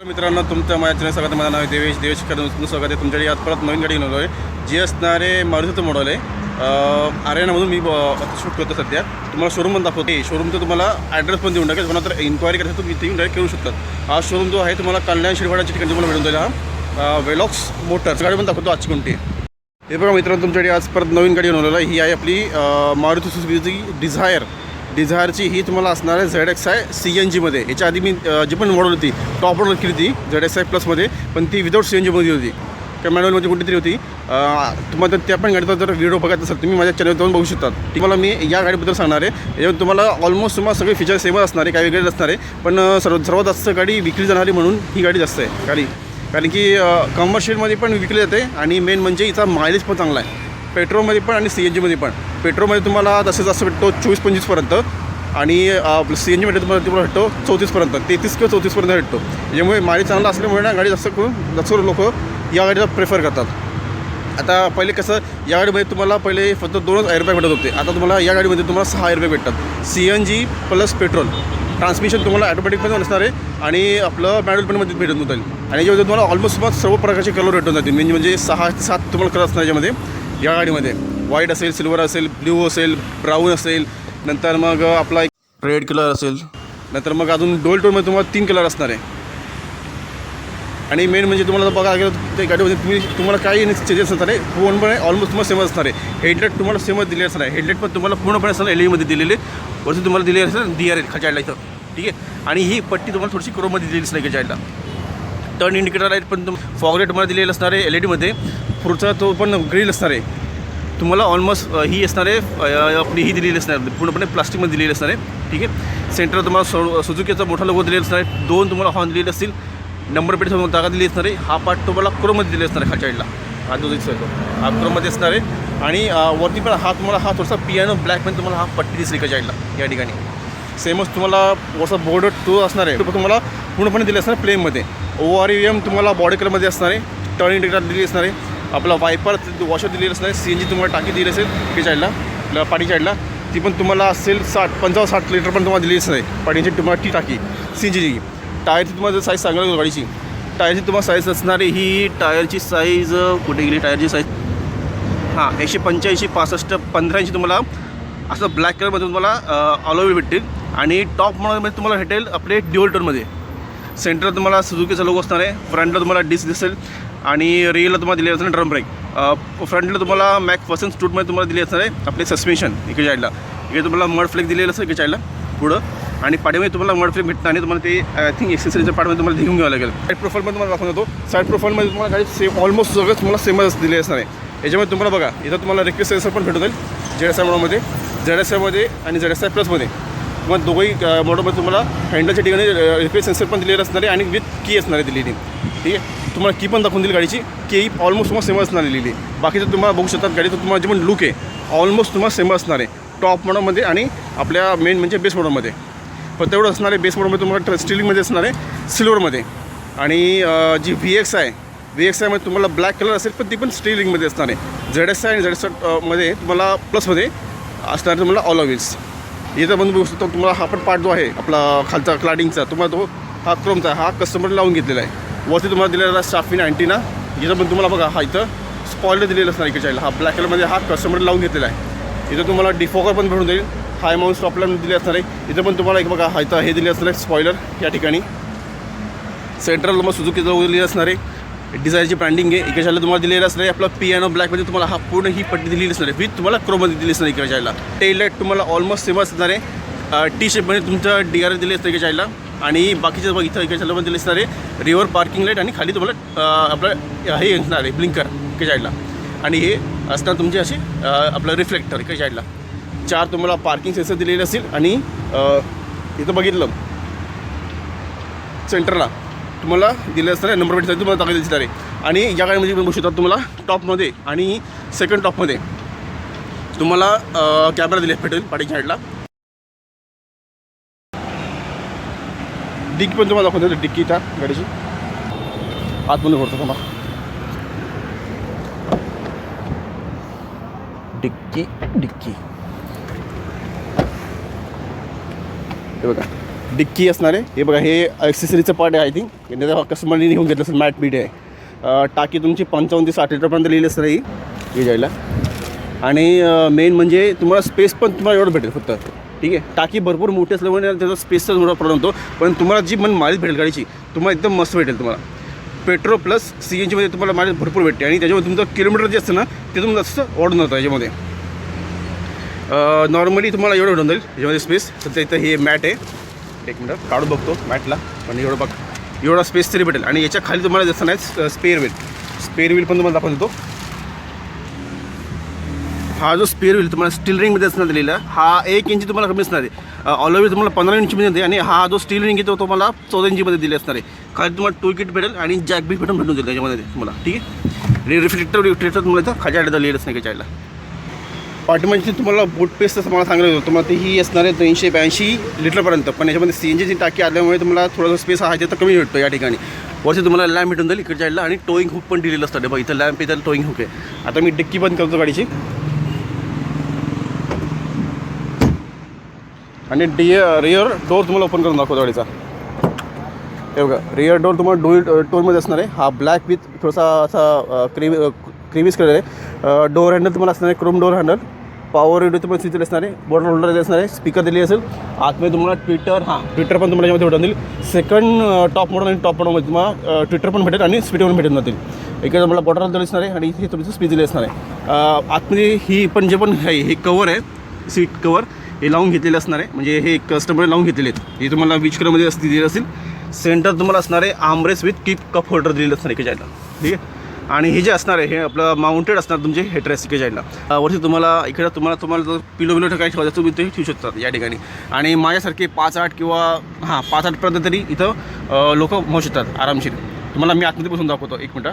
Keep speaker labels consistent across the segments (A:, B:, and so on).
A: मित्रांनो, तुमचं माझ्या चॅनल स्वागत आहे. माझं नाव आहे देवेश कदम. स्वागत आहे तुमच्याकडे. आज परत नवीन गाडी घेऊन आलो आहे, जी असणारे मारुतीचं मॉडेल आहे. आर्यनामधून मी शूट करतो सध्या. तुम्हाला शोरूम पण दाखवते. शोरूमचं तुम्हाला ॲड्रेस पण देऊन टाकेल. कोणाला तर इन्क्वायरी करायचं तुम्ही इथे येऊन डायरेक्ट करू शकतात. हा शोरूम जो आहे तुम्हाला कल्याण शिरवाडाच्या ठिकाणी तुम्हाला भेटून जाईल. हा वेलॉक्स मोटर्स गाडी पण दाखवतो आजची कोणती. हे बघा मित्रांनो, तुमच्याकडे आज परत नवीन गाडी घेऊन आलेलो आहे. ही आहे आपली मारुती सुझुकीची डिझायरची. ही तुम्हाला असणार आहे ZXi CNGमध्ये. याच्या आधी मी जी पण मॉडेल होती टॉप मॉडेल केली ती ZXi प्लसमध्ये, पण ती विदाऊट CNGमध्ये होती. त्या मॅन्युअलमध्ये कुठली तरी होती. तुम्हाला त्या पण गाडीचा जर व्हिडिओ बघायचा असेल तुम्ही माझ्या चॅनलवर जाऊन बघू शकतात. तुम्हाला मी या गाडीबद्दल सांगणार आहे. याच्यावर तुम्हाला ऑलमोस्ट तुम्हाला सगळे फीचर सेमच असणार आहे, काही वेगळे असणार आहे. पण सर्वात जास्त गाडी विकली जाणारी म्हणून ही गाडी जास्त आहे गाडी. कारण की कमर्शियलमध्ये पण विकली जाते आणि मेन म्हणजे हिचा मायलेज पण चांगला आहे. पेट्रोलमध्ये पण आणि CNGमध्ये पण. पेट्रोलमध्ये तुम्हाला जास्तीत जास्त भेटतो 24-25पर्यंत आणि CNGमध्ये तुम्हाला भेटतो 34पर्यंत, 33 किंवा 34पर्यंत भेटतो. त्याच्यामुळे मायलेज चांगला असल्यामुळे ना गाडी जास्त लोक या गाडीला प्रेफर करतात. आता पहिले कसं या गाडीमध्ये तुम्हाला पहिले फक्त 2 एअरबॅग भेटत होते. आता तुम्हाला या गाडीमध्ये तुम्हाला 6 एअरबॅग भेटतात. CNG plus petrol. ट्रान्समिशन तुम्हाला ॲटोमॅटिक पण असणार आहे आणि आपलं मॅन्युअल पेनमध्ये भेटून जाईल. आणि याच्यामध्ये तुम्हाला ऑलमोस्ट सर्व प्रकारचे कलर भेटून जातील. म्हणजे 6 ते 7 तुम्हाला कलर असणार याच्यामध्ये. या गाडीमध्ये व्हाईट असेल, सिल्वर असेल, ब्ल्यू असेल, ब्राऊन असेल, नंतर मग आपला एक रेड कलर असेल, नंतर मग अजून डोल टोनमध्ये तुम्हाला 3 कलर असणार आहे. आणि मेन म्हणजे तुम्हाला बघा गेलं त्या गाडीमध्ये तुम्हाला काही चेंजेस असणार आहे. पूर्णपणे ऑलमोस्ट तुम्हाला सेमच असणार आहे. हेडलाईट तुम्हाला सेमच दिले असणार आहे. हेडलाईट पण तुम्हाला पूर्णपणे असणार LED दिलेले. वरती तुम्हाला दिलेले असेल DRL खालच्या साईडला इथं, ठीक आहे. आणि ही पट्टी तुम्हाला थोडीशी क्रोममध्ये दिलेली असणार खालच्या साईडला. टर्न इंडिकेटर लाईट पण फॉग लाईट तुम्हाला दिलेलं असणार आहे LEDमध्ये. पुढचा तो पण ग्रिल असणार आहे. तुम्हाला ऑलमोस्ट ही असणार आहे आपली ही दिलेली असणार आहे, पूर्णपणे प्लास्टिकमध्ये दिलेली असणार आहे, ठीक आहे. सेंटर तुम्हाला सुझुकीचा मोठा लोगो दिलेला असणार आहे. 2 तुम्हाला हॉर्न दिलेले असतील. नंबर प्लेट समोर जागा दिली असणार आहे. हा पार्ट तुम्हाला क्रोममध्ये दिलेला असणार आहे खालच्या साईडला. हा जो दिसतो हा क्रोममध्ये असणार आहे. आणि वरती पण हा तुम्हाला हा थोडासा पियानो ब्लॅकमध्ये तुम्हाला हा पट्टी दिसली खालच्या साईडला या ठिकाणी. सेमच तुम्हाला वरचा बोर्ड तो असणार आहे, तो तुम्हाला पूर्णपणे दिले असणार प्लेनमध्ये. ORVM तुम्हाला बॉडी कलरमध्ये असणार आहे. टर्न इंडिकेटर दिली असणार आहे. आपला वायपर वॉशर दिलेलं असणार आहे. CNG तुम्हाला टाकी दिली असेल की साईडला पाठी साईडला. ती पण तुम्हाला असेल 55-60 लिटर पण तुम्हाला दिली असणार आहे पाठीची तुम्हाला ती टाकी CNGची. टायरची तुम्हाला साईज सांगायला गाडीची टायरची तुम्हाला साईज असणार आहे. ही टायरची साईज कुठे गेली टायरची साईज? हां, 185/65 15 इंची तुम्हाला असं ब्लॅक कलरमध्ये तुम्हाला ऑलोवी भेटतील. आणि टॉप मॉडेलमध्ये तुम्हाला भेटेल आपले ड्युअल टोनमध्ये. सेंटर तुम्हाला सुझुकीचा लोगो असणार आहे. फ्रंटला तुम्हाला डिस्क दिसेल आणि रेलला तुम्हाला दिले असणार ड्रम ब्रेक. फ्रंटला तुम्हाला मॅकफर्सन स्टूटमध्ये तुम्हाला दिले असणार आहे आपले सस्पेन्शन इकडे साईडला. इकडे तुम्हाला मड फ्लेक दिलेलं असं इकडे साईडला पुढं. आणि पाठीमध्ये तुम्हाला मड फ्लेक भेटणार आणि तुम्हाला ते आय थिंक एक्सेसरीच्या पार्टमध्ये तुम्हाला घेऊन घ्यावं लागेल. साईड प्रोफाईलमध्ये तुम्हाला दाखवून येतो. साईड प्रोफाईलमध्ये तुम्हाला गाडी सेम ऑलमोस्ट सगळंच तुम्हाला सेमच दिले असणार आहे. याच्यामध्ये तुम्हाला बघा इथं तुम्हाला रिक्वेस्ट सेन्सर पण भेटून जाईल ZSI मॉडलमध्ये, ZSIमध्ये आणि ZSI प्लसमध्ये. तुम्हाला दोघंही मॉडलमध्ये तुम्हाला हँडलच्या ठिकाणी रिक्वेस्ट सेन्सर पण दिलेलं असणार आहे आणि विथ की असणार आहे दिलेली, ठीक आहे. तुम्हाला की पण दाखवून दिली गाडीची. की ऑलमोस्ट तुम्हाला सेम असणार दिलेली. बाकीचं तुम्हाला बघू शकतात गाडीचं तुम्हाला जे पण लुक आहे ऑलमोस्ट तुम्हाला सेम असणार आहे टॉप मॉडलमध्ये आणि आपल्या मेन म्हणजे बेस मॉडलमध्ये. फक्त एवढं असणार आहे बेस मॉडलमध्ये तुम्हाला स्टिलिंगमध्ये असणार आहे सिल्वरमध्ये. आणि जी VXI मध्ये तुम्हाला ब्लॅक कलर असेल पण ती पण स्टिलिंगमध्ये असणार आहे. ZSI आणि ZSI मध्ये तुम्हाला प्लसमध्ये असणार तुम्हाला ऑल व्हील्स. इथं पण बघू शकतो तुम्हाला हा पण पार्ट जो आहे आपला खालचा क्लाडिंगचा तुम्हाला तो हा क्रोमचा हा कस्टमर लावून घेतलेला आहे. वरती तुम्हाला दिलेला शाफिन अँटिना. इथं पण तुम्हाला बघा हा इथं स्पॉइलर दिलेलं असणार इकडे साईडला. हा ब्लॅक कलरमध्ये हा कस्टमर लावून घेतलेला आहे. इथं तुम्हाला डिफॉगर पण भेटून जाईल. हाय माउंट स्टॉपला दिले असणार आहे. इथं पण तुम्हाला एक बघा हा इथं हे दिले असणार आहे स्पॉइलर या ठिकाणी. सेंट्रल तुम्हाला सुझुकीचं लोगो दिलेलं असणार आहे. डिझायरची ब्रँडिंग आहे. इकडे साईडला तुम्हाला दिलेलं असणार आहे आपला पियानो ब्लॅकमध्ये तुम्हाला हा पूर्ण ही पट्टी दिलेली असणार आहे विथ तुम्हाला क्रोममध्ये दिली असणार इकडे साईडला. टेल लाईट तुम्हाला ऑलमोस्ट सेम असणार आहे. T शेपमध्ये तुमचं DRL दिले असतं इकडे साईडला. आणि बाकीचे बघ इथं इकडे साईडला पण दिले असणार आहे रिव्हर पार्किंग लाईट आणि खाली तुम्हाला आपलं हे असणार आहे ब्लिंकर इकडे साईडला. आणि हे असणार तुमचे असे आपलं रिफ्लेक्टर इकडे साईडला. 4 तुम्हाला पार्किंग सेन्सर दिलेले असेल. आणि इथं बघितलं सेंटरला तुम्हाला दिले असणार नंबर प्लेटसाठी तुम्हाला दाखवले दिसणार आहे. आणि या गाडीमध्ये बघू शकता तुम्हाला टॉपमध्ये आणि सेकंड टॉपमध्ये तुम्हाला कॅमेरा दिले भेटेल पाठीच्या साईडला. डिक्की पण तुम्हाला दाखवतो डिक्कीच्या गाडीची आतमध्ये भरतो तुम्हाला डिक्की हे बघा डिक्की असणार आहे. हे बघा, हे ॲक्सेसरीचं पार्ट आहे. आय थिंक त्याच्या कस्टमरने घेऊन घेतलं असेल. मॅट बीट आहे. टाकी तुमची 55 ते 60 लिटरपर्यंत लिहिली असणार ही जायला. आणि मेन म्हणजे तुम्हाला स्पेस पण तुम्हाला एवढं भेटेल फक्त. ठीक आहे, टाकी भरपूर मोठी असल्यामुळे त्याचा स्पेसचा थोडा प्रॉब्लेम होतो. पण तुम्हाला जी पण माईलेज भेटेल गाडीची तुम्हाला एकदम मस्त भेटेल. तुम्हाला पेट्रोल प्लस CNG मध्ये तुम्हाला माईलेज भरपूर भेटते. आणि त्याच्यामध्ये तुमचं किलोमीटर जे असतं ना ते तुम्हाला जास्त वाढून जातं. याच्यामध्ये नॉर्मली तुम्हाला एवढं भेटून जाईल याच्यामध्ये स्पेस. सध्या इथं हे मॅट आहे. एक मिनटं काढून बघतो मॅटला. पण एवढं बघ, एवढा स्पेस तरी भेटेल. आणि याच्या खाली तुम्हाला जसं नाही स्पेअर व्हील पण तुम्हाला दाखवून देतो. हा जो स्पेअर व्हील तुम्हाला स्टील रिंगमध्ये असणार दिलेला, हा 1 इंची तुम्हाला कमी असणार आहे. ऑल ओव्हर तुम्हाला 15 इंचमध्ये येते. आणि हा जो स्टील रिंग आहे तो तुम्हाला 14 इंचमध्ये दिले असणार आहे. खाली तुम्हाला टूल किट भेटेल आणि जॅक बी भेटून जाईल त्याच्यामध्ये तुम्हाला. ठीक आहे, आणि रिफ्लेक्टर तुम्हाला इथं खाली आलेलं लिहिलंच नाही चायला. पाठीमागची तुम्हाला बूट पेस्ट असं मला सांगितलं होतं तुम्हाला, ती ही असणार आहे 382 लिटरपर्यंत. पण याच्यामध्ये CNGची टाकी आल्यामुळे तुम्हाला थोडासा स्पेस आहे ते तर कमी भेटतो या ठिकाणी. वरती तुम्हाला लॅम्प भेटून जाईल इकडे साईडला. आणि टोईंग हुक पण दिलेलं असतं. बघा इथं लॅम्प, इथं टोईंग हुक आहे. आता मी डिक्की बंद करतो गाडीची. आणि रिअर डोर तुम्हाला ओपन करून दाखवतो गाडीचा. हे बघा, रिअर डोर तुम्हाला टोनमध्ये असणार आहे. हा ब्लॅक विथ थोडासा असा क्रीमीस कलर आहे. डोर हँडल तुम्हाला असणार आहे Chrome door handle. Power window तुम्हाला स्विच असणार आहे. बॉटल होल्डर असणार आहे. स्पीकर दिली असेल. आतमध्ये तुम्हाला ट्विटर पण तुम्हाला याच्यामध्ये भेटून जाईल. सेकंड टॉप मॉडल आणि टॉप मॉडलमध्ये तुम्हाला ट्विटर पण भेटेल आणि स्पीकर पण भेटून जातील. इकडे तुम्हाला बॉटल होल्डर असणार आहे. आणि इथे तुमचं स्पीच दिली असणार आहे. आतमध्ये ही पण जे पण आहे हे कवर आहे, सीट कवर हे लावून घेतलेले असणार आहे. म्हणजे हे कस्टमर लावून घेतलेले आहेत. हे तुम्हाला विच कलरमध्ये दिलेले असेल. सेंटर तुम्हाला असणार आहे आर्मरेस्ट विथ कप होल्डर दिलेलं असणार आहे इकडे जायला. ठीक आहे, आणि हे जे असणार आहे हे आपलं माउंटेड असणार तुमचे हेडरेस्ट इकडे जायला. वरती तुम्हाला इकडे तुम्हाला पिलो काय ठेवायचं तुम्ही ते ठेवू शकतात या ठिकाणी. आणि माझ्यासारखे 5-8 किंवा 5-8पर्यंत तरी इथं लोक होऊ शकतात आरामशीर. तुम्हाला मी आतमध्ये बसून दाखवतो. एक मिनटं.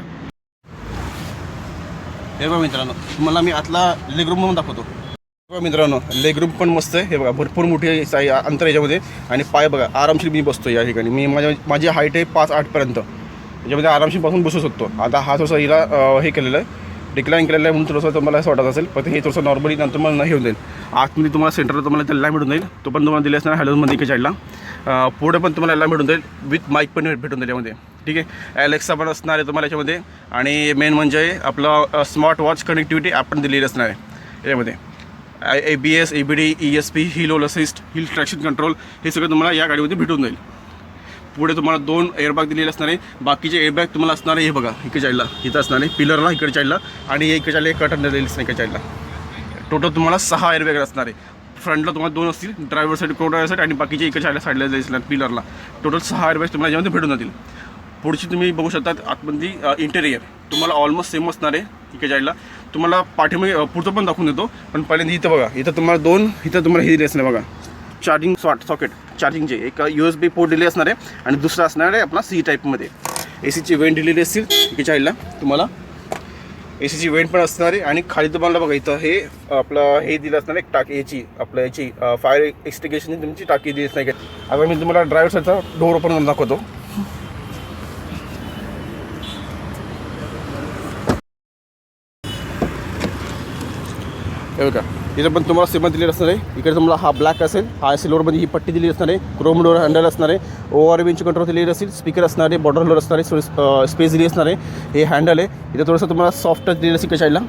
A: हे बघा मित्रांनो, तुम्हाला मी आतला लेग रूम म्हणून दाखवतो. बघा मित्रांनो, लेग रूम पण मस्त आहे. हे बघा, भरपूर मोठी अंतर याच्यामध्ये. आणि पाय बघा, आरामशीर मी बसतो या ठिकाणी. मी माझी हाईट आहे 5-8पर्यंत. याच्यामध्ये आरामशीर पासून बसू शकतो. आता हा थोडासा हिला हे केलेलं आहे, डिक्लाईन केलेलं आहे म्हणून थोडंसं तुम्हाला असं वाटत असेल. पण हे थोडंसं नॉर्मली नंतर मला नाही घेऊन जाईल. आतमध्ये तुम्हाला सेंटरला तुम्हाला त्याला मिळून जाईल. तो पण तुम्हाला दिले असणार हॅलोमध्ये इकडे साईडला. पुढे पण तुम्हाला याला भेटून जाईल. विथ माईक पण भेटून जाईल यामध्ये. ठीक आहे, Alexa पण असणार आहे तुम्हाला याच्यामध्ये. आणि मेन म्हणजे आपलं स्मार्ट वॉच कनेक्टिव्हिटी ॲप पण दिलेली असणार आहे यामध्ये. ABS, ABD, ESP, hill hold assist, hill traction control हे सगळं तुम्हाला या गाडीमध्ये भेटून जाईल. पुढे तुम्हाला 2 एअरबॅग दिलेले असणार आहे. बाकीचे एअरबॅग तुम्हाला असणार आहे हे बघा इकडे साईडला, इथं असणार आहे पिलरला इकडे साईडला. आणि हे इकडे साईडला कटन दिलेलं असणार इकडे साईडला. टोटल तुम्हाला 6 एअरबॅग असणार आहे. फ्रंटला तुम्हाला 2 असतील, ड्रायव्हर साईड, को ड्रायव्हर साईड, आणि बाकीचे इकडे साईडला असणार पिलरला. टोटल 6 एअरबॅग तुम्हाला याच्यामध्ये भेटून जातील. पुढची तुम्ही बघू शकता आतमध्ये इंटेरियर तुम्हाला ऑलमोस्ट सेम असणार आहे इकडे साईडला. तुम्हाला पाठीमागे पुढचं पण दाखवून देतो. पण पहिल्यांदा इथं बघा, इथं तुम्हाला 2 इथं तुम्हाला हे दिले असणार बघा, चार्जिंग सॉकेट चार्जिंगचे. एक USB पोर्ट दिले असणार आहे आणि दुसरा असणार आहे आपला C टाईपमध्ये. ACची वेंट दिलेली असतील इकडे साईडला तुम्हाला. ACची वेंट पण असणार आहे. आणि खाली तुम्हाला बघा इथं हे आपलं हे दिलं असणार आहे टाकी याची, आपलं याची फायर एक्स्टिंग्विशरची तुमची टाकी दिली असणार. आता मी तुम्हाला ड्रायव्हर साईडचा डोर ओपन करून दाखवतो. हे बघा, इथं पण तुम्हाला सेम दिलेलं असणार आहे. इकडे तुम्हाला हा ब्लॅक असेल, हा सिल्वरमध्ये ही पट्टी दिली असणार आहे. क्रोम डोर हँडल असणार आहे. ORV कंट्रोल दिलेली असेल. स्पीकर असणार आहे. बॉर्डर होल्डर असणार आहे. स्पेस दिली असणार आहे. हे हँडल आहे. इथं थोडंसं तुम्हाला सॉफ्ट टच दिलेलं असेल इकडे साईडला.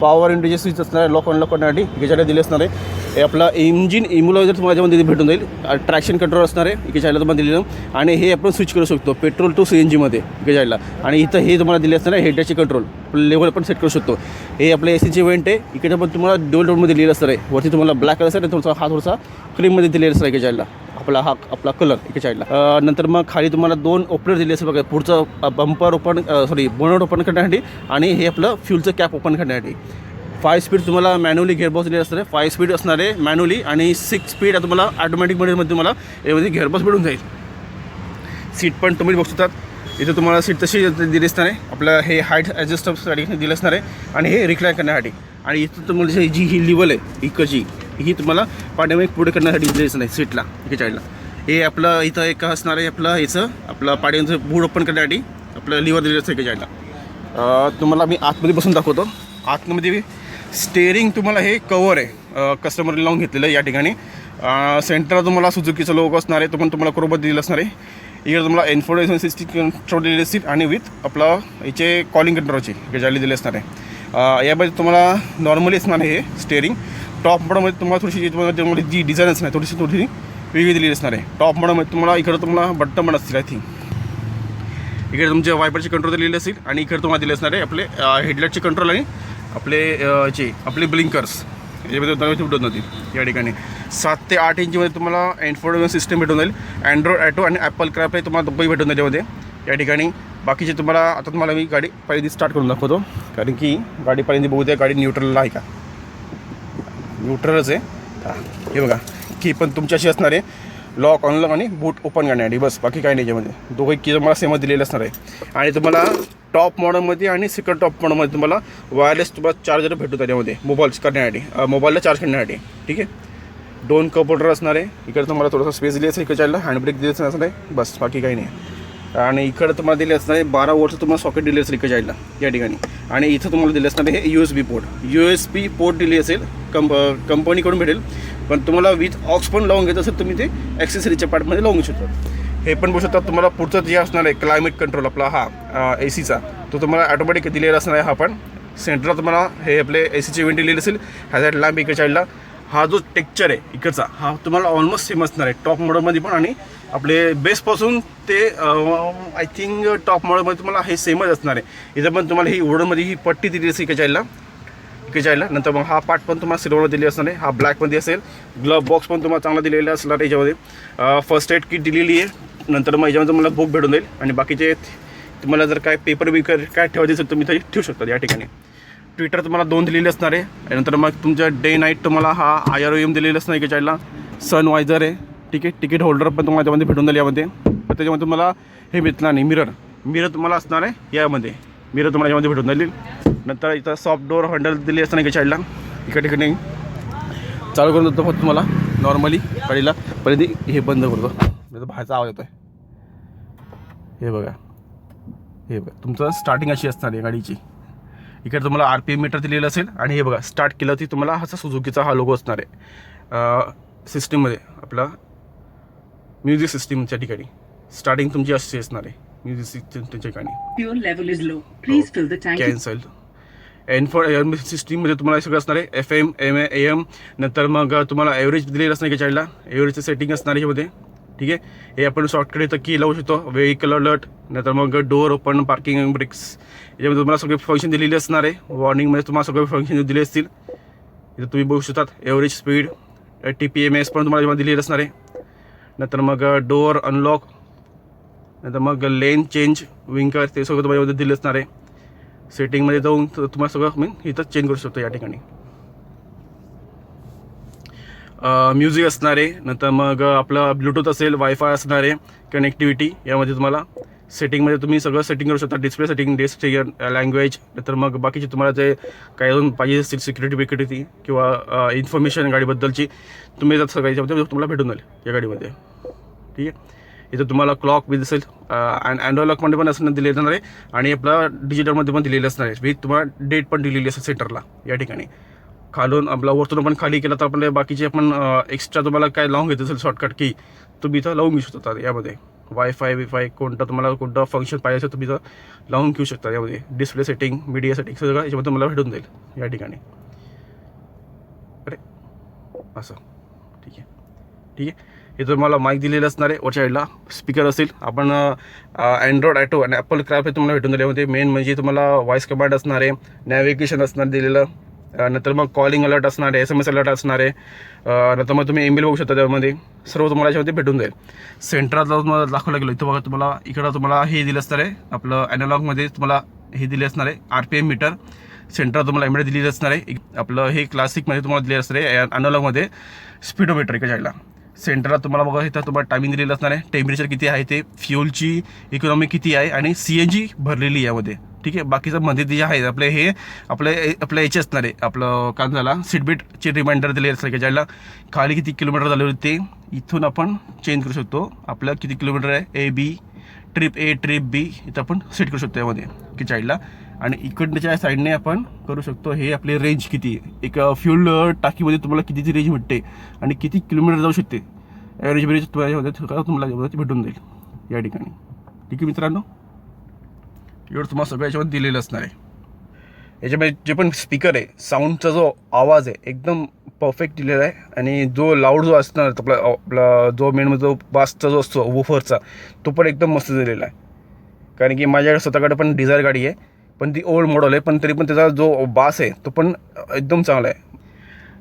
A: पॉवर विंडोचे स्विच असणार आहे. लॉक अनलॉक करण्यासाठी इकडे साईडला दिले असणार आहे. हे आपला इंजिन इम्युलायझर तुम्हाला याच्यामध्ये भेटून जाईल. ट्रॅक्शन कंट्रोल असणार आहे इकडे साईडला तुम्हाला दिलेलं. आणि हे आपण स्विच करू शकतो पेट्रोल टू CNG मध्ये इकडे साईडला. आणि इथं हे तुम्हाला दिले असणार आहे हेडरची कंट्रोल लेवल पण सेट करू शकतो. हे आपलं ACची वेंट आहे. इकडे पण तुम्हाला डोल डोरमध्ये दिलेलं असणार आहे. वरती तुम्हाला ब्लॅक कलर आहे. थोडासा क्रीममध्ये दिलेलं असणार इकडे साईडला आपला कलर इकडे साईडला. नंतर मग खाली तुम्हाला 2 ओपनर दिले असेल बघा, पुढचं बंपर ओपन बोनट ओपन करण्यासाठी आणि हे आपलं फ्यूलचं कॅप ओपन करण्यासाठी. 5 स्पीड तुम्हाला मॅन्युअली गेअरबॉक्स दिले असणार आहे. 5 स्पीड असणार आहे मॅन्युअली. आणि 6 स्पीड तुम्हाला ऑटोमॅटिक मध्ये तुम्हाला यामध्ये गेअरबॉक्स भेटून जाईल. सीट पण तुम्ही बघू शकतात. इथं तुम्हाला सीट तशी दिली असणार आहे. आपलं हे हाईट ॲडजस्टसाठी दिलं असणार आहे. आणि हे रिक्लाइन करण्यासाठी. आणि इथं तुम्हाला जी ही लिव्हल आहे इकडची ही तुम्हाला पाठीमागे पुढे करण्यासाठी दिली असणार आहे सीटला इकडे साईडला. हे आपलं इथं एक असणार आहे आपलं आपलं पाठीमागचं बूट ओपन करण्यासाठी आपलं लिव्हर दिलेलं असतं इकडे साईडला. तुम्हाला मी आतमध्ये बसून दाखवतो. आतमध्ये स्टेअरिंग तुम्हाला हे कवर आहे कस्टमरने लावून घेतलेलं आहे या ठिकाणी. सेंटरला तुम्हाला सुझुकीचं लोगो असणार आहे, तो पण तुम्हाला बरोबर दिलेला असणार आहे. इकडे तुम्हाला इन्फॉर्मेशन सिस्टम कंट्रोल दिलेली असतील आणि विथ आपला याचे कॉलिंग कंट्रोलची जाली दिली असणार आहे. यामध्ये तुम्हाला नॉर्मली असणार आहे हे स्टेअरिंग. टॉप मॉडलमध्ये तुम्हाला थोडीशी जी डिझाईन असणार थोडी वेगळी दिलेली असणार आहे. टॉप मॉडलमध्ये तुम्हाला इकडे तुम्हाला बट्टन पण असतील आय थिंक. इकडे तुमच्या वायपरचे कंट्रोल दिलेले असतील आणि इकडे तुम्हाला दिले असणार आहे आपले हेडलाईटचे कंट्रोल आणि आपले ब्लिंकर्स याच्यामध्ये भेटून जातील या ठिकाणी. 7 ते 8 इंचमध्ये तुम्हाला इन्फॉर्मेशन सिस्टम भेटून जाईल. अँड्रॉइड ऑटो आणि ॲपल कारप्ले तुम्हाला दोघंही भेटून जाईल यामध्ये या ठिकाणी. बाकीचे तुम्हाला आता तुम्हाला मी गाडी पहिल्यांदा स्टार्ट करून दाखवतो, कारण की गाडी पहिल्यांदा बघूया गाडी न्यूट्रलला आहे का. न्यूट्रलच आहे. हे बघा की पण तुमच्याशी असणार आहे लॉक अनलॉक आणि बूट ओपन करण्यासाठी, बस बाकी काही नाही याच्यामध्ये. दोघंही की तुम्हाला सेमच दिलेलं असणार आहे. आणि तुम्हाला टॉप मॉडलमध्ये आणि सेकंड टॉप मॉडलमध्ये तुम्हाला वायरलेस तुम्हाला चार्जर भेटू त्याच्यामध्ये मोबाईल करण्यासाठी, मोबाईलला चार्ज करण्यासाठी. ठीक आहे. 2 कप होल्डर असणार आहे. इकडे तुम्हाला थोडासा स्पेस दिली असेल, इकडे चालला हँडब्रेक दिले असणार आहे, बस बाकी काही नाही. आणि इकडे तुम्हाला दिले असणार आहे 12 वोल्टचं तुम्हाला सॉकेट दिले असेल इकडे चालला या ठिकाणी. आणि इथं तुम्हाला दिले असणार आहे USB पोर्ट दिली असेल, कंपनीकडून भेटेल. पण तुम्हाला विथ ऑक्स पण लावून घेत असेल तुम्ही ते ॲक्सेसरीच्या पार्टमध्ये लावून घेऊ शकता. हे पण बघू शकता. तुम्हाला पुढचं जे असणार आहे क्लायमेट कंट्रोल आपला हा ACचा, तो तुम्हाला ऑटोमॅटिक दिलेला असणार आहे. हा पण सेंटरला तुम्हाला हे आपले ACचे इव्हेंट दिलेले असेल. हॅझार्ड लॅम्प इकडे चालला. हा जो टेक्चर आहे इकडचा हा तुम्हाला ऑलमोस्ट सेम असणार आहे टॉप मॉडलमध्ये पण. आणि आपले बेसपासून ते आय थिंक टॉप मॉडलमध्ये तुम्हाला हे सेमच असणार आहे. इथं पण तुम्हाला ही वुडनमध्ये ही पट्टी दिली असेल इकडे चालला. नंतर मग हा पार्ट पण तुम्हाला सिल्वरमध्ये दिली असणार आहे. हा ब्लॅकमध्ये असेल. ग्लव्ह बॉक्स पण तुम्हाला चांगला दिलेला असणार आहे याच्यामध्ये. फर्स्ट एड किट दिलेली आहे. नंतर मग याच्यामध्ये तुम्हाला बुक भेटून जाईल. आणि बाकीचे तुम्हाला जर काय पेपर बिकर काय ठेवायचे असेल तुम्ही तरी ठेवू शकता या ठिकाणी. ट्विटर तुम्हाला 2 दिलेले असणार आहे. नंतर मग तुमच्या डे नाईट तुम्हाला हा IROM दिलेला असणार आहे चायला. सन वायझर आहे. ठीक आहे. तिकीट होल्डर पण तुम्हाला त्यामध्ये भेटून जाईल यामध्ये. तर त्याच्यामध्ये तुम्हाला हे भेटणार नाही मिरर तुम्हाला असणार आहे यामध्ये. मिरर तुम्हाला यामध्ये भेटून जाईल. नंतर इथं सॉफ्ट डोअर हँडल दिली असताना इकडे चाईडला इकडे ठिकाणी चालू करून देतो. फक्त तुम्हाला नॉर्मली गाडीला पहिले हे बंद करतो, त्याचा बाहेरचा आवाज येतो आहे. हे बघा तुमचं स्टार्टिंग अशी असणार आहे गाडीची. इकडे तुम्हाला RPM मीटर दिलेलं असेल. आणि हे बघा स्टार्ट केलं की तुम्हाला हा सुझुकीचा हा लोगो असणार आहे सिस्टीममध्ये. आपला म्युझिक सिस्टीमच्या ठिकाणी स्टार्टिंग तुमची अशी असणार आहे म्युझिक सिस्टीमच्या ठिकाणी. कॅन्सल सिस्टीममध्ये तुम्हाला सगळं असणार आहे FM AM. नंतर मग तुम्हाला ॲव्हरेज दिलेलं असणार आहे चाईडला. ॲव्हरेजचं सेटिंग असणार आहे यामध्ये. ठीक आहे. हे आपण शॉर्टकट इथं की लावू शकतो. व्हेकल अलर्ट, नंतर मग डोअर ओपन, पार्किंग ब्रेक्स, याच्यामध्ये तुम्हाला सगळे फंक्शन दिलेले असणार आहे. वॉर्निंगमध्ये तुम्हाला सगळे फंक्शन दिले असतील. इथं तुम्ही बघू शकतात. ॲव्हरेज स्पीड, TPMS पण तुम्हाला दिलेलं असणार आहे. नंतर मग डोअर अनलॉक, नंतर मग लेन चेंज, विंकर, ते सगळं तुम्हाला दिलं असणार आहे. सेटिंगमध्ये जाऊन तुम्हाला सगळं इथं चेंज करू शकतो या ठिकाणी. म्युझिक असणार आहे. नंतर मग आपलं ब्लूटूथ असेल, वायफाय असणार आहे, कनेक्टिव्हिटी. यामध्ये तुम्हाला सेटिंगमध्ये तुम्ही सगळं सेटिंग करू शकता. डिस्प्ले सेटिंग, लँग्वेज, नंतर मग बाकीचे तुम्हाला जे काही अजून पाहिजे असतील सिक्युरिटी किंवा इन्फॉर्मेशन गाडीबद्दलची तुम्ही जर सगळं याच्यामध्ये तुम्हाला भेटून जाईल या गाडीमध्ये. ठीक आहे. इथं तुम्हाला क्लॉक विथ असेल अँड्रॉइड लॉकमध्ये पण असं दिले जाणार आहे. आणि आपला डिजिटलमध्ये पण दिलेलं असणार आहे. विथ तुम्हाला डेट पण दिलेली असेल सेंटरला या ठिकाणी. खालून आपला वरतून पण खाली केला तर आपले बाकीचे आपण एक्स्ट्रा तुम्हाला काय लावून घेत असेल शॉर्टकट की तुम्ही इथं लावून घेऊ शकता यामध्ये. वायफाय कोणतं फंक्शन पाहिजे असेल तुम्ही इथं लावून घेऊ शकता यामध्ये. डिस्प्ले सेटिंग, मीडिया सेटिंग सगळं याच्यामध्ये तुम्हाला भेटून जाईल या ठिकाणी. अरे असं ठीक आहे. हे तुम्हाला माईक दिलेलं असणार आहे. वरच्या साईडला स्पीकर असेल. आपण अँड्रॉइड ऑटो आणि ॲपल कारप्ले तुम्हाला भेटून जाईल यामध्ये. मेन म्हणजे तुम्हाला व्हॉइस कमांड असणार आहे, नॅव्हिगेशन असणार दिलेलं. नंतर मग कॉलिंग अलर्ट असणार आहे, SMS अलर्ट असणार आहे. नंतर मग तुम्ही ईमेल बघू शकता. त्यामध्ये सर्व तुम्हाला याच्यामध्ये भेटून जाईल. सेंटरातला तुम्हाला दाखवलं गेलो इथं बघा. तुम्हाला इकडं तुम्हाला हे दिलं असणार आहे आपलं ॲनालॉगमध्ये तुम्हाला हे दिले असणार आहे RPM मीटर. सेंटर तुम्हाला एमडे दिलेलं असणार आहे. आपलं हे क्लासिकमध्ये तुम्हाला दिलेलं असणार आहे. ॲनालॉगमध्ये स्पीडोमीटर इकडे जायला. सेंटरला तुम्हाला बघा इथं तुम्हाला टायमिंग दिलेलं असणार आहे. टेम्परेचर किती आहे ते, फ्युलची इकॉनॉमी किती आहे आणि CNG भरलेली यामध्ये. ठीक आहे. बाकीचं मध्ये जे आहे आपले हे आपल्या याचे असणार आहे. आपलं काय झाला सीटबेल्टचे रिमाइंडर दिले असणार ज्याला खाली किती किलोमीटर झाले होते ते इथून आपण चेंज करू शकतो. आपलं किती किलोमीटर आहे, AB ट्रिप ए ट्रिप बी इथं आपण सेट करू शकतो यामध्ये की चाईल्डला. आणि इकडच्या साईडने आपण करू शकतो हे आपले रेंज किती एक फ्यूल टाकीमध्ये तुम्हाला कितीची रेंज भेटते आणि किती किलोमीटर जाऊ शकते ॲव्हरेज तुम्हाला भेटून जाईल या ठिकाणी. ठीक आहे मित्रांनो, एवढं तुम्हाला सगळं याच्यामध्ये दिलेलं असणार आहे. याच्यामध्ये जे पण स्पीकर आहे साऊंडचा जो आवाज आहे एकदम परफेक्ट दिलेला आहे. आणि जो लाऊड जो असणार आपला जो मेन जो बासचा जो असतो वूफरचा तो पण एकदम मस्त दिलेला आहे. कारण की माझ्याकडे स्वतःकडे पण डिझायर गाडी आहे, पण ती ओल्ड मॉडेल आहे, पण तरी पण त्याचा जो बास आहे तो पण एकदम चांगला आहे.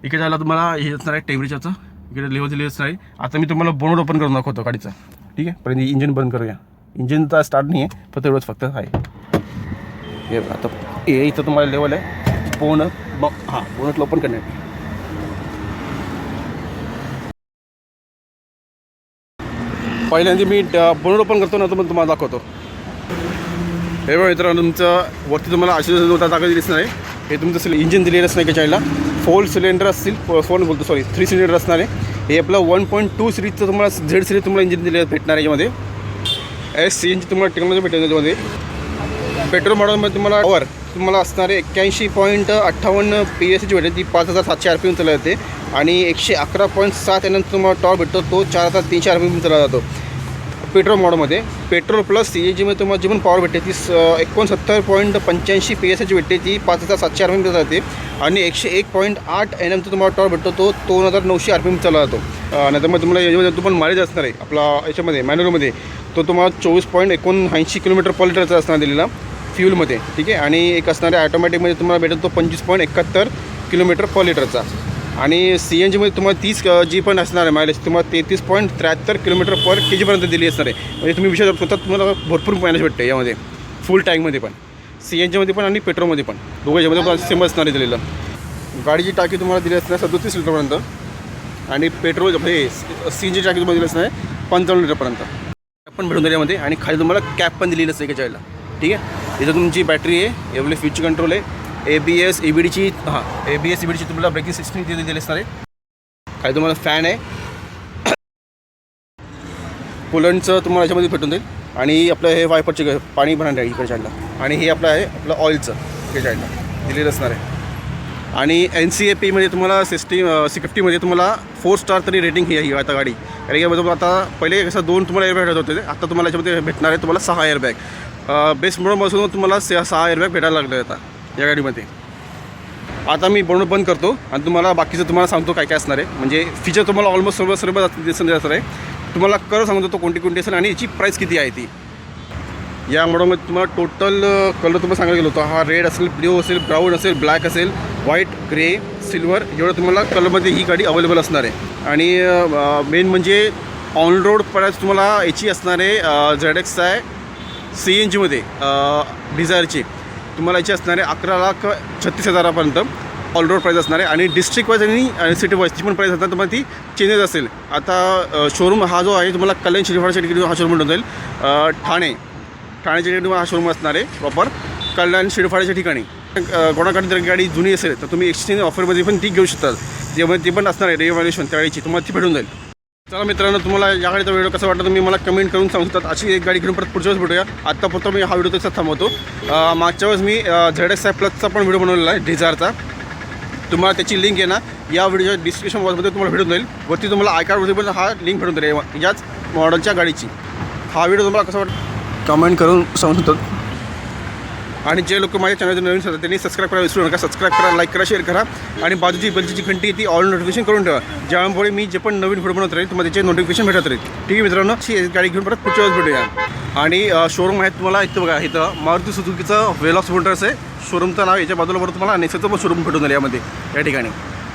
A: इकडे जायला तुम्हाला हे असणार आहे टेम्परेचरचं इकडे लेवल दिलेलं असणार आहे. आता मी तुम्हाला बोनट ओपन करून दाखवतो गाडीचा. ठीक आहे, पण इंजिन बंद करूया. इंजिनचा स्टार्ट नाही आहे, फक्त एवढंच फक्त आहे. हे आता हे इथं तुम्हाला लेवल आहे बोनट. हां, बोनटला ओपन करण्यासाठी पहिल्यांदा मी बोनट ओपन करतो ना, तर मग तुम्हाला दाखवतो. हे बघा मित्रांनो, तुमचं वरती तुम्हाला अशी दाखवली दिसणार आहे. हे तुमचं इंजिन दिलेलं असणार आहे चाईला. 4 सिलेंडर असतील, 3 सिलेंडर असणार आहे. हे आपलं 1.2 सिरीजचं तुम्हाला झेड सिरीज तुम्हाला इंजिन दिलेलं भेटणार आहे. याच्यामध्ये SCNची तुम्हाला टेक्नॉलॉजी भेटेल. त्याच्यामध्ये पेट्रोल मॉडेलमध्ये तुम्हाला पॉवर तुम्हाला असणारे 81.58 PSची भेटेल. ती 5700 RPM चालत जाते. आणि 111.7 NM तुम्हाला टॉर्क भेटतो, तो 4300 RPM चालला जातो पेट्रोल मॉडलमध्ये. पेट्रोल प्लस CNGमध्ये तुम्हाला जी पण पॉवर भेटते ती 69.85 PSची भेटते, ती 5700 RPM जाते. आणि 101.8 NM तुम्हाला टॉर्क भेटतो, तो 2900 RPM चालला जातो. नंतर मग तुम्हाला याच्यामध्ये तो पण मायलेज असणार आहे आपला याच्यामध्ये मॅन्युअलमध्ये, तो तुम्हाला 24.79 किलोमीटर पर लिटरचा असणार दिलेला फ्यूलमध्ये. ठीक आहे, आणि एक असणारे ऑटोमॅटिकमध्ये तुम्हाला भेटेल तो 25.71 किलोमीटर पर लिटरचा. आणि CNGमध्ये तुम्हाला 30 जी पण असणार आहे मायलेज तुम्हाला 33.73 किलोमीटर पर kg दिली असणार आहे. म्हणजे तुम्ही विषय स्वतः तुम्हाला भरपूर मायलेज भेटते यामध्ये फुल टँकमध्ये पण, CNGमध्ये पण आणि पेट्रोलमध्ये पण, दोघांच्यामध्ये पण सेम असणार आहे दिलेलं. गाडीची टाकी तुम्हाला दिली असणार 37 लिटरपर्यंत. आणि पेट्रोल हे CNG टाकी तुम्हाला दिली असणार आहे 55 लिटरपर्यंत पण भेटून जाईल यामध्ये. आणि खाली तुम्हाला कॅप पण दिलेली असते एका. ठीक आहे, इथं तुमची बॅटरी आहे, एवढे स्विच कंट्रोल आहे, ABS EBDची ABS EBDची तुम्हाला ब्रेकिंग सिस्टम दिलेली असणार आहे. खाली तुम्हाला फॅन आहे, कूलंटचं तुम्हाला याच्यामध्ये भेटून जाईल. आणि आपलं हे वायपरचे पाणी भरणार आहे इकडे साईडला. आणि हे आपलं आहे आपलं ऑइलचं इकडे साईडला दिलेलं असणार आहे. आणि NCAPमध्ये तुम्हाला C50मध्ये तुम्हाला 4 स्टार तरी रेटिंग ही आता गाडी. कारण की यामध्ये आता पहिले कसं 2 तुम्हाला एअरबॅग भेटत होते, आता तुम्हाला याच्यामध्ये भेटणार आहे तुम्हाला 6 एअरबॅग. बेस्ट मॉडेलपासून तुम्हाला 6 एअरबॅग भेटायला लागले आता या गाडीमध्ये. आता मी बोनट बंद करतो आणि तुम्हाला बाकीचं तुम्हाला सांगतो काय काय असणार आहे. म्हणजे फीचर तुम्हाला ऑलमोस्ट सर्व दिसून असणार आहे. तुम्हाला कलर सांगतो तो कोणती असेल आणि याची प्राईस किती आहे ती. या मॉडेलमध्ये तुम्हाला टोटल कलर तुम्हाला सांगायला गेलो होतो, हा रेड असेल, ब्ल्यू असेल, ब्राऊन असेल, ब्लॅक असेल, व्हाईट, ग्रे, सिल्वर एवढं तुम्हाला कलरमध्ये ही गाडी अवेलेबल असणार आहे. आणि मेन म्हणजे ऑन रोड प्राईस तुम्हाला याची असणार आहे ZX आहे CNGमध्ये डिझायरची तुम्हाला याची असणार आहे 11,36,000पर्यंत ऑल रोड प्राईस असणार आहे. आणि डिस्ट्रिक्ट वाईज आणि सिटी वाईजची पण प्राईस असणार तुम्हाला ती चेंजेस असेल. आता शोरूम हा जो आहे तुम्हाला कल्याण शिरीफाडच्या ठिकाणी हा शोरूम भेटून जाईल. ठाण्याच्या ठिकाणी तुम्हाला हा शोरूम असणार आहे प्रॉपर कल्याण शिरीफाडच्या ठिकाणी. कोणाकडे जर गाडी जुनी असेल तर तुम्ही एक्सचेंज ऑफरमध्ये पण ती घेऊ शकता, ज्यामध्ये ती पण असणार आहे रिव्हॅल्युएशन त्या गाडीची तुम्हाला ती भेटून जाईल. चला मित्रांनो, तुम्हाला या गाडीचा व्हिडिओ कसा वाटला तुम्ही मला कमेंट करून सांगू शकतात. अशी एक गाडी घेऊन परत पुढच्या वेळेस भेटूया. आत्तापुरता मी हा व्हिडिओ तसाच थांबवतो. मागच्या वेळेस मी ZX प्लसचा पण व्हिडिओ बनवलेला आहे डिझायरचा. तुम्हाला त्याची लिंक आहे ना या व्हिडिओच्या डिस्क्रिप्शन बॉक्समध्ये तुम्हाला भेटून जाईल. वरती तुम्हाला iCardवरती पण हा लिंक भेटून जाईल याच मॉडेलच्या गाडीची. हा व्हिडिओ तुम्हाला कसा वाटतं कमेंट करून सांगू शकतात. आणि जे लोक माझ्या चॅनलचे नवीन असतात त्यांनी सबस्क्राईब करायला विसरू नका. सबस्क्राईब करा, लाईक करा, शेअर करा. आणि बाजूची बेलची घंटी ती ऑल नोटिफिकेशन करून ठेवा, ज्यामुळे मी जे पण नवीन व्हिडिओ बनवत राहील तुम्हाला त्याचे नोटिफिकेशन भेटत राहील. ठीक आहे मित्रांनो, गाडी घेऊन परत पुढच्या वेळेस भेटूया. आणि शोरूम आहे तुम्हाला इथं बघा, इथं मारुती सुझुकीचं वेलॉक्स मोटर्स आहे शोरूमचं नाव. याच्या बाजूला बरोबर तुम्हाला नेक्साचं पण शोरूम भेटून जाईल यामध्ये या ठिकाणी.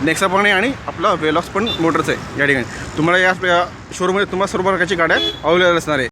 A: नेक्सा पण आहे आणि आपला वेलॉक्स पण मोटर्स आहे या ठिकाणी. तुम्हाला या शोरूममध्ये तुम्हाला सर्व प्रकारची गाड्या अवेलेबल असणार आहे.